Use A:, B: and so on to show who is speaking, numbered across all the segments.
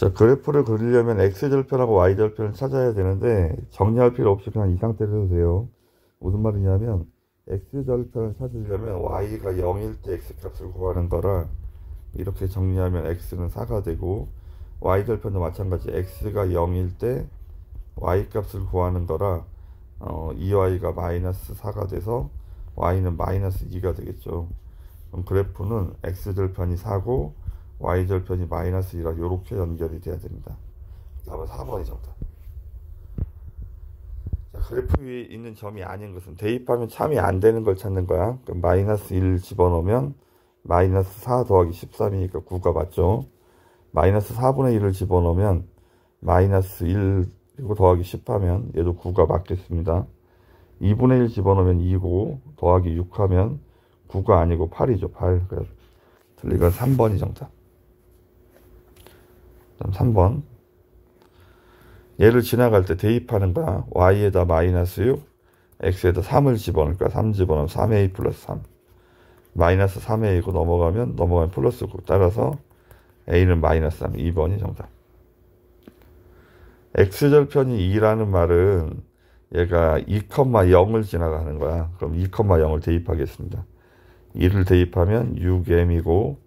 A: 자, 그래프를 그리려면 x절편하고 y절편을 찾아야 되는데 정리할 필요 없이 그냥 이 상태로 해도 돼요. 무슨 말이냐면 x절편을 찾으려면 y가 0일 때 x값을 구하는 거라 이렇게 정리하면 x는 4가 되고, y절편도 마찬가지 x가 0일 때 y값을 구하는 거라 2y가 마이너스 4가 돼서 y는 마이너스 2가 되겠죠. 그럼 그래프는 x절편이 4고 y절편이 마이너스 2라 이렇게 연결이 돼야 됩니다. 답은 4번이 정답. 자, 그래프 위에 있는 점이 아닌 것은 대입하면 참이 안 되는 걸 찾는 거야. 그럼 마이너스 1 집어넣으면 마이너스 4 더하기 13이니까 9가 맞죠. 마이너스 4분의 1을 집어넣으면 마이너스 1 그리고 더하기 10 하면 얘도 9가 맞겠습니다. 2분의 1 집어넣으면 2고 더하기 6 하면 9가 아니고 8이죠. 8. 그래서 틀리건 3번이 정답. 그럼 3번. 얘를 지나갈 때 대입하는 거야. y에다 마이너스 6, x에다 3을 집어넣을 거야. 3 집어넣으면 3a 플러스 3. 마이너스 3a이고 넘어가면 플러스 9. 따라서 a는 마이너스 3. 2번이 정답. x절편이 2라는 말은 얘가 2,0을 지나가는 거야. 그럼 2,0을 대입하겠습니다. 2를 대입하면 6m이고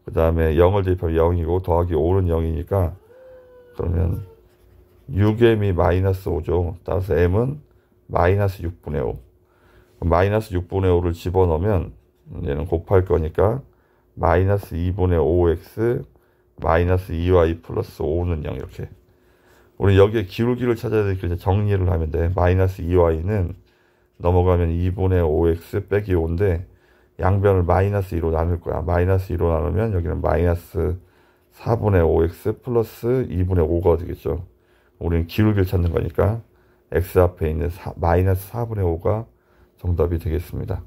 A: 그 다음에 0을 대입하면 0이고 더하기 5는 0이니까 그러면 6m이 마이너스 5죠. 따라서 m은 마이너스 6분의 5. 마이너스 6분의 5를 집어넣으면 얘는 곱할 거니까 마이너스 2분의 5x 마이너스 2y 플러스 5는 0 이렇게. 우리 여기에 기울기를 찾아야 되니까 이제 정리를 하면 돼. 마이너스 2y는 넘어가면 2분의 5x 빼기 5인데 양변을 마이너스 2로 나눌 거야. 마이너스 2로 나누면 여기는 마이너스 4분의 5x 플러스 2분의 5가 되겠죠. 우리는 기울기를 찾는 거니까 x 앞에 있는 마이너스 4분의 5가 정답이 되겠습니다.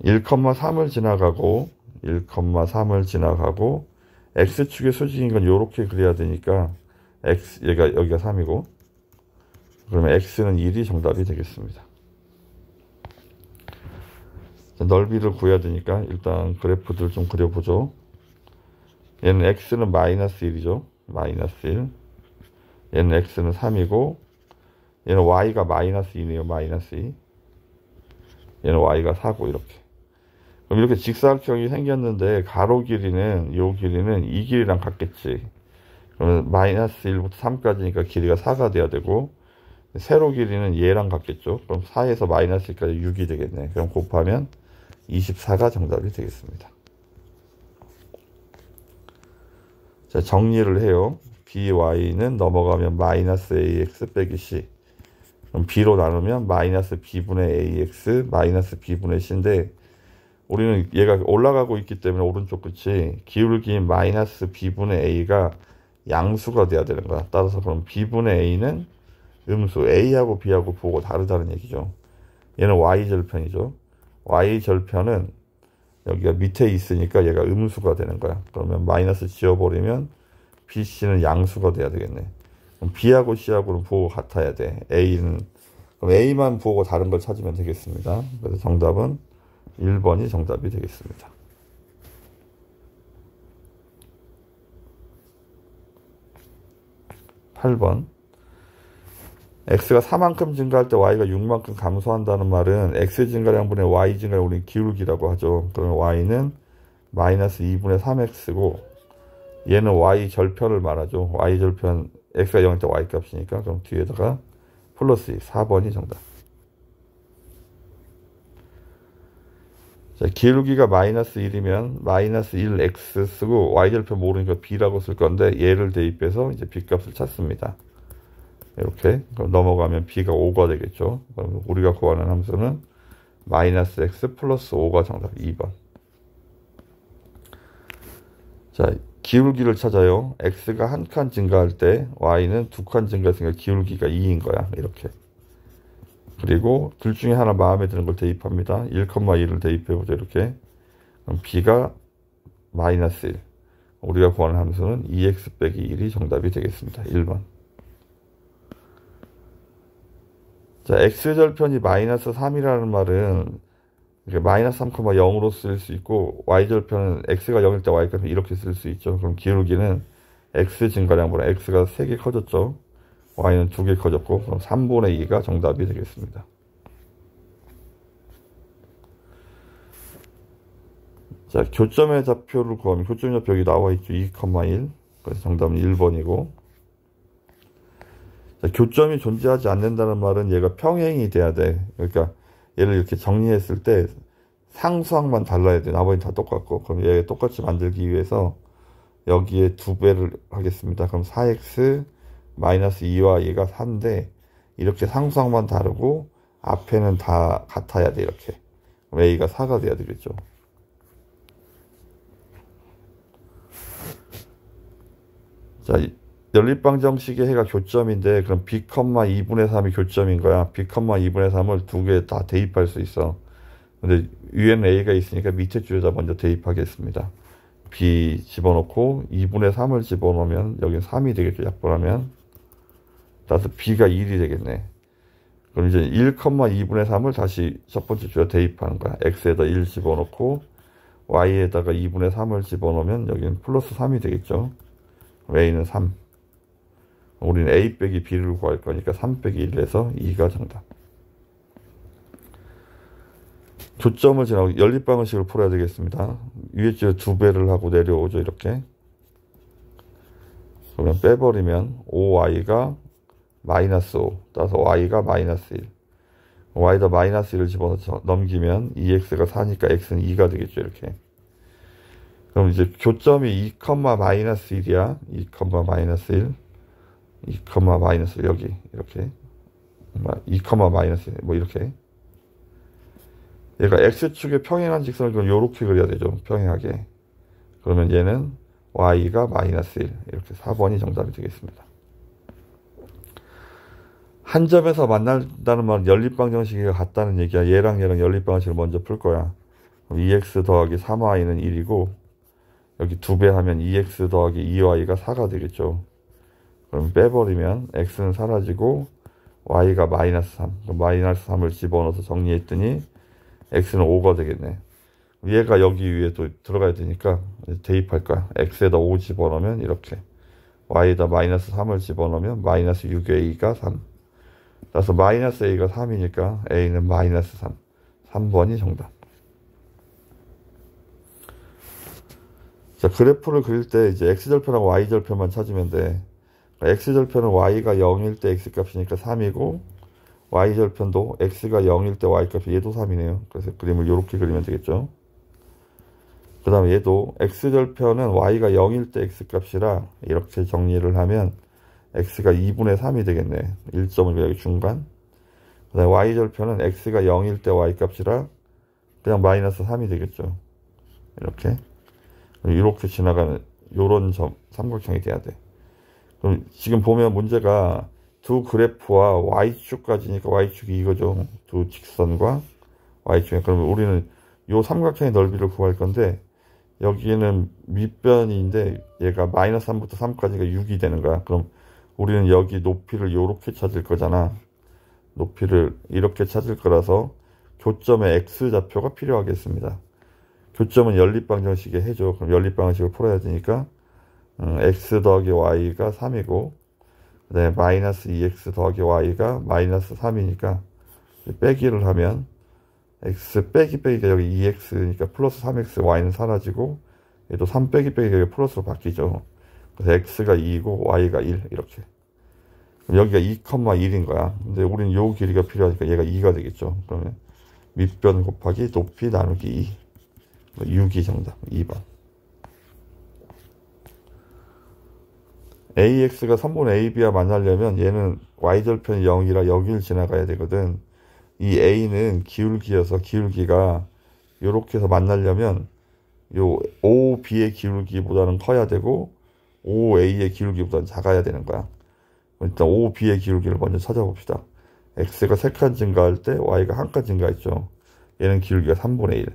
A: 1,3을 지나가고 1,3을 지나가고 x축의 수직인 건 이렇게 그려야 되니까 여기가 3이고 그러면 x는 1이 정답이 되겠습니다. 자, 넓이를 구해야 되니까 일단 그래프들 좀 그려보죠. 얘는 x는 마이너스 1이죠. 마이너스 1. 얘는 x는 3이고 얘는 y가 마이너스 2네요. 마이너스 2. 얘는 y가 4고 이렇게. 그럼 이렇게 직사각형이 생겼는데 가로 길이는 이 길이는 이 길이랑 같겠지. 그러면 마이너스 1부터 3까지니까 길이가 4가 돼야 되고 세로 길이는 얘랑 같겠죠. 그럼 4에서 마이너스 1까지 6이 되겠네. 그럼 곱하면 24가 정답이 되겠습니다. 자, 정리를 해요. by는 넘어가면 마이너스 ax 빼기 c. 그럼 b로 나누면 마이너스 b분의 ax 마이너스 b분의 c인데 우리는 얘가 올라가고 있기 때문에 오른쪽 끝이 기울기인 마이너스 b분의 a가 양수가 돼야 되는 거야. 따라서 그럼 b분의 a는 음수, a하고 b하고 보고 다르다는 얘기죠. 얘는 y절편이죠. y절편은 여기가 밑에 있으니까 얘가 음수가 되는 거야. 그러면 마이너스 지워버리면 bc는 양수가 돼야 되겠네. 그럼 b하고 c하고는 부호가 같아야 돼. 그럼 a만 부호가 다른 걸 찾으면 되겠습니다. 그래서 정답은 1번이 정답이 되겠습니다. 8번. x가 4만큼 증가할 때 y가 6만큼 감소한다는 말은 x 증가량분의 y 증가량 우리는 기울기라고 하죠. 그러면 y는 마이너스 2분의 3x고 얘는 y 절편을 말하죠. y 절편 x가 0일 때 y 값이니까 그럼 뒤에다가 플러스 2, 4번이 정답. 자, 기울기가 마이너스 1이면 마이너스 1x 쓰고 y절편 모르니까 b라고 쓸 건데 얘를 대입해서 이제 b값을 찾습니다. 이렇게 그럼 넘어가면 b가 5가 되겠죠. 그럼 우리가 구하는 함수는 마이너스 x 플러스 5가 정답. 2번. 자, 기울기를 찾아요. x가 한 칸 증가할 때 y는 2칸 증가했으니까 기울기가 2인 거야. 이렇게. 그리고 둘 중에 하나 마음에 드는 걸 대입합니다. 1,2를 대입해보죠. 이렇게. 그럼 b가 마이너스 1. 우리가 구하는 함수는 2x 빼기 1이 정답이 되겠습니다. 1번. 자, x절편이 마이너스 3이라는 말은 마이너스 3,0으로 쓸 수 있고 y절편은 x가 0일 때 y값을 이렇게 쓸 수 있죠. 그럼 기울기는 x 증가량보다 x가 3개 커졌죠. y는 2개 커졌고, 그럼 3분의 2가 정답이 되겠습니다. 자, 교점의 좌표를 구하면 교점의 좌표 여기 나와 있죠. 2,1. 그래서 정답은 1번이고. 자, 교점이 존재하지 않는다는 말은 얘가 평행이 돼야 돼. 그러니까 얘를 이렇게 정리했을 때 상수항만 달라야 돼. 나머지는 다 똑같고. 그럼 얘 똑같이 만들기 위해서 여기에 2배를 하겠습니다. 그럼 4x 마이너스 2와 얘가 4인데 이렇게 상수항만 다르고 앞에는 다 같아야 돼. 이렇게. 그럼 a가 4가 돼야 되겠죠. 자, 연립방정식의 해가 교점인데 그럼 b, 2분의 3이 교점인 거야. b, 2분의 3을 2개 다 대입할 수 있어. 근데 위에는 a가 있으니까 밑에 줄에다 먼저 대입하겠습니다. b 집어넣고 2분의 3을 집어넣으면 여기 3이 되겠죠. 약분하면. 따라서 b가 1이 되겠네. 그럼 이제 1,2분의 3을 다시 첫 번째 줄에 대입하는 거야. x에다 1 집어넣고 y에다가 2분의 3을 집어넣으면 여기는 플러스 3이 되겠죠. a는 3. 우리는 a 빼기 b를 구할 거니까 3 빼기 1에서 2가 정답. 교점을 지나고 연립방정식을 풀어야 되겠습니다. 위에 줄에 2배를 하고 내려오죠. 이렇게. 그러면 빼버리면 5y가 마이너스 5. 따라서 y가 마이너스 1. y에다 마이너스 1을 집어넣어 넘기면 2x가 4니까 x는 2가 되겠죠. 이렇게. 그럼 이제 교점이 2, 마이너스 1이야. 2, 마이너스 1. 2, 마이너스 1 여기 이렇게. 2, 마이너스 1 뭐 이렇게. 얘가 x축에 평행한 직선을 그럼 요렇게 그려야 되죠. 평행하게. 그러면 얘는 y가 마이너스 1. 이렇게 4번이 정답이 되겠습니다. 한 점에서 만난다는 말은 연립방정식이 같다는 얘기야. 얘랑 연립방정식을 먼저 풀 거야. 그럼 2x 더하기 3y는 1이고 여기 2배 하면 2x 더하기 2y가 4가 되겠죠. 그럼 빼버리면 x는 사라지고 y가 마이너스 3. 그럼 마이너스 3을 집어넣어서 정리했더니 x는 5가 되겠네. 얘가 여기 위에 또 들어가야 되니까 대입할 거야. x에다 5 집어넣으면 이렇게. y에다 마이너스 3을 집어넣으면 마이너스 6a가 3. 따라서 마이너스 a가 3이니까 a는 마이너스 3. 3번이 정답. 자, 그래프를 그릴 때 이제 x절편하고 y절편만 찾으면 돼. x절편은 y가 0일 때 x값이니까 3이고 y절편도 x가 0일 때 y값이 얘도 3이네요. 그래서 그림을 이렇게 그리면 되겠죠. 그 다음에 얘도 x절편은 y가 0일 때 x값이라 이렇게 정리를 하면 x가 2분의 3이 되겠네. 1점을 여기 중간. 그 다음에 y절편은 x가 0일 때 y값이라 그냥 마이너스 3이 되겠죠. 이렇게 지나가는 요런 삼각형이 돼야 돼. 그럼 지금 보면 문제가 두 그래프와 y축까지니까 y축이 이거죠. 두 직선과 y축. 그러면 우리는 요 삼각형의 넓이를 구할 건데 여기는 밑변인데 얘가 마이너스 3부터 3까지가 6이 되는 거야. 그럼 우리는 여기 높이를 요렇게 찾을 거잖아. 높이를 이렇게 찾을 거라서 교점의 x좌표가 필요하겠습니다. 교점은 연립방정식에 해줘. 그럼 연립방정식을 풀어야 되니까 x 더하기 y가 3이고 그 다음에 마이너스 2x 더하기 y가 마이너스 3이니까 빼기를 하면 x 빼기 빼기가 여기 2x니까 플러스 3x y는 사라지고 얘도 3 빼기 빼기가 여기 플러스로 바뀌죠. 그래서 x가 2이고 y가 1 이렇게. 그럼 여기가 2,1인 거야. 근데 우리는 요 길이가 필요하니까 얘가 2가 되겠죠. 그러면 밑변 곱하기 높이 나누기 2. 6이 정답. 2번. AX가 3분의 AB와 만나려면 얘는 Y절편이 0이라 여기를 지나가야 되거든. 이 A는 기울기여서 기울기가 요렇게 해서 만나려면 요 OB의 기울기보다는 커야 되고 OA의 기울기보다는 작아야 되는 거야. 일단 OB의 기울기를 먼저 찾아봅시다. X가 3칸 증가할 때 Y가 1칸 증가했죠. 얘는 기울기가 3분의 1.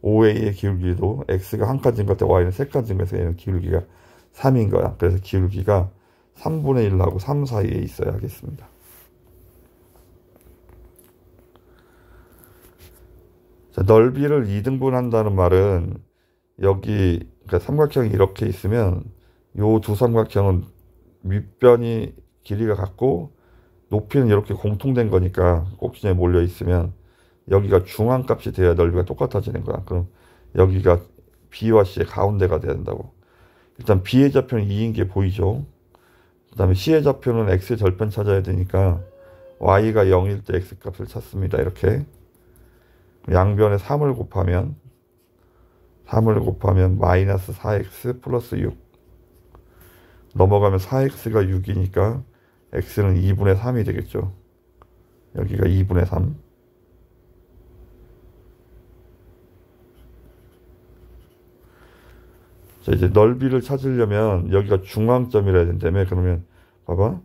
A: OA의 기울기도 X가 1칸 증가할 때 Y는 3칸 증가해서 얘는 기울기가 3인 거야. 그래서 기울기가 3분의 1하고 3 사이에 있어야 하겠습니다. 자, 넓이를 2등분 한다는 말은 여기 그러니까 삼각형이 이렇게 있으면 요 두 삼각형은 밑변이 길이가 같고 높이는 이렇게 공통된 거니까 꼭지점에 몰려 있으면 여기가 중앙값이 돼야 넓이가 똑같아지는 거야. 그럼 여기가 B와 C의 가운데가 돼야 된다고. 일단 B의 좌표는 2인 게 보이죠. 그 다음에 C의 좌표는 X의 절편 찾아야 되니까 Y가 0일 때 X값을 찾습니다. 이렇게 양변에 3을 곱하면 마이너스 4X 플러스 6 넘어가면 4X가 6이니까 X는 2분의 3이 되겠죠. 여기가 2분의 3. 자, 이제 넓이를 찾으려면 여기가 중앙점이라 해야 된다며. 그러면 봐봐.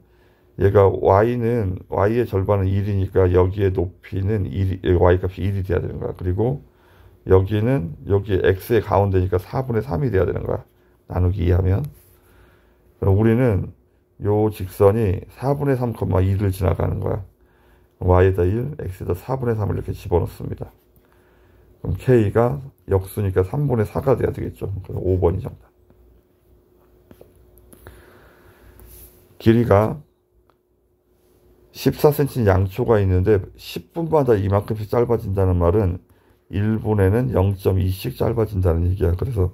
A: 얘가 Y의 절반은 1이니까 여기에 높이는 1, Y 값이 1이 돼야 되는 거야. 그리고 여기 X의 가운데니까 4분의 3이 돼야 되는 거야. 나누기 2 하면. 그럼 우리는 요 직선이 4분의 3, 2를 지나가는 거야. Y에다 1, X에다 4분의 3을 이렇게 집어넣습니다. 그럼 K가 역수니까 3분의 4가 돼야 되겠죠. 그래서 5번이 정답. 길이가 14cm 양초가 있는데 10분마다 이만큼씩 짧아진다는 말은 1분에는 0.2씩 짧아진다는 얘기야. 그래서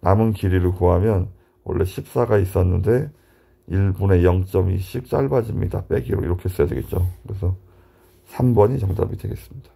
A: 남은 길이를 구하면 원래 14가 있었는데 1분에 0.2씩 짧아집니다. 빼기로 이렇게 써야 되겠죠. 그래서 3번이 정답이 되겠습니다.